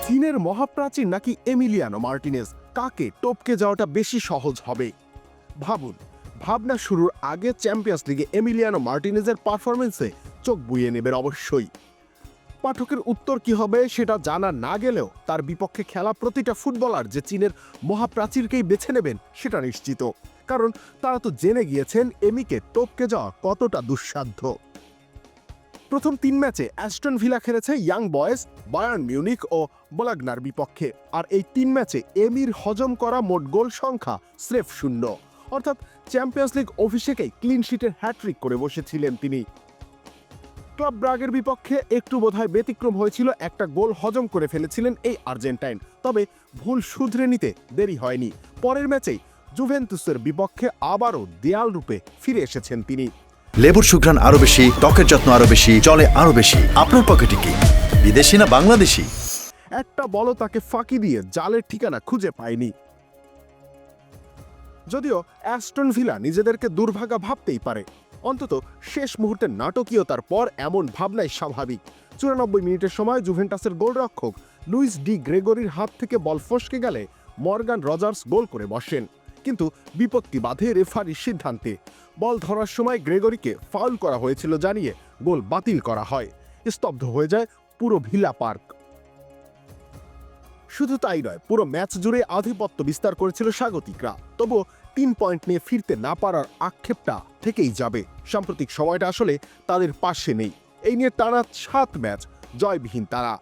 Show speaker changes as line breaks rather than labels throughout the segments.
চীনের মহাপ্রাচীর নাকি Emiliano Martinez, কাকে টপকে যাওয়াটা বেশি সহজ হবে? ভাবুন, ভাবনা শুরুর আগে চ্যাম্পিয়ন্স লিগে এমিলিয়ানো মার্টিনেজের পারফরমেন্সে চোখ বুইয়ে নেবেন অবশ্যই। পাঠকের উত্তর কি হবে সেটা জানা না গেলেও তার বিপক্ষে খেলা প্রতিটা ফুটবলার যে চীনের মহাপ্রাচীরকেই বেছে নেবেন সেটা নিশ্চিত, কারণ তারা তো জেনে গিয়েছেন এমিকে টপকে যাওয়া কতটা দুঃসাধ্য। প্রথম 3 ম্যাচে অ্যাস্টন ভিলা খেলেছে ইয়াং বয়েজ, বায়ার্ন মিউনিখ ও বোলাগনার বিপক্ষে, আর এই 3 ম্যাচে এমির হজম করা মোট গোল সংখ্যা স্রেফ 0, অর্থাৎ চ্যাম্পিয়ন্স লিগ অভিষেকেই ক্লিন শিটের হ্যাট্রিক করে বসেছিলেন তিনি। ক্লাব ব্রাগের বিপক্ষে একটু বোধহয় ব্যতিক্রম হয়েছিল, একটা গোল হজম করে ফেলেছিলেন এই আর্জেন্টাইন, তবে ভুল শুধরে নিতে দেরি হয়নি। পরের ম্যাচেই জুভেন্তুসের বিপক্ষে আবারও দেয়াল রূপে ফিরে এসেছেন তিনি।
লেবুর সুঘ্রাণ আরো বেশি, ত্বকের যত্ন আরো বেশি, চলে আরো বেশি। আপনার পকেটে কি বিদেশি না বাংলাদেশি?
একটা বলও তাকে ফাঁকি দিয়ে জালের ঠিকানা খুঁজে পায়নি। যদিও অ্যাস্টন ভিলা নিজেদেরকে দুর্ভাগা ভাবতেই পারে, অন্তত শেষ মুহূর্তের নাটকীয়তার পর এমন ভাবনাই স্বাভাবিক। 94 মিনিটের সময় জুভেন্টাসের গোলরক্ষক লুইস ডি গ্রেগরির হাত থেকে বল ফসকে গেলে মর্গান রজার্স গোল করে বসেন, কিন্তু বিপত্তি বাধে রেফারির সিদ্ধান্তে। বল ধরার সময় গ্রেগরিকে ফাউল করা হয়েছিল জানিয়ে গোল বাতিল করা হয়। স্তব্ধ হয়ে যায় পুরো ভিলা পার্ক। শুধু তাই নয়, পুরো ম্যাচ জুড়ে আধিপত্য বিস্তার করেছিল স্বাগতিকরা, তবুও 3 পয়েন্ট নিয়ে ফিরতে না পারার আক্ষেপটা থেকেই যাবে। সাম্প্রতিক সময়টা আসলে তাদের পাশে নেই। এই নিয়ে টানা 7 ম্যাচ জয়বিহীন তারা।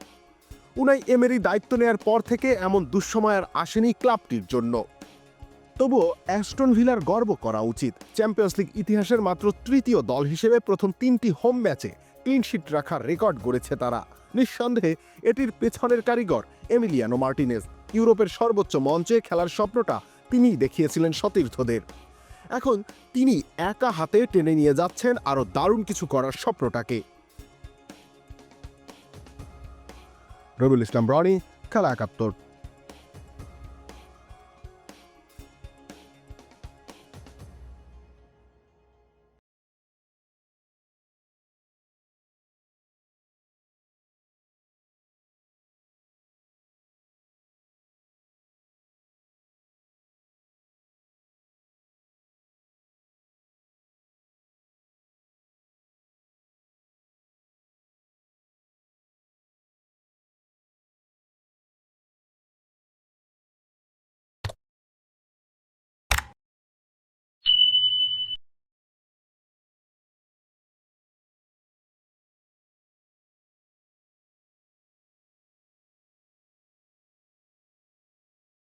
উনাই এমেরি দায়িত্ব নেয়ার পর থেকে এমন দুঃসময় আর আসেনি ক্লাবটির জন্য। তবুও অ্যাস্টন ভিলার গর্ব করা উচিত। চ্যাম্পিয়ন্স লিগ ইতিহাসের মাত্র 3য় দল হিসেবে প্রথম 3টি হোম ম্যাচে ক্লিন শিট রাখার রেকর্ড গড়েছে তারা। নিঃসন্দেহে এটির পেছনের কারিগর এমিলিয়ানো মার্টিনেজ। ইউরোপের সর্বোচ্চ মঞ্চে খেলার স্বপ্নটা তিনিই দেখিয়েছিলেন সতীর্থদের। এখন তিনি একা হাতে টেনে নিয়ে যাচ্ছেন আরও দারুণ কিছু করার স্বপ্নটাকে। রবিউল ইসলাম রনি, খেলা 71।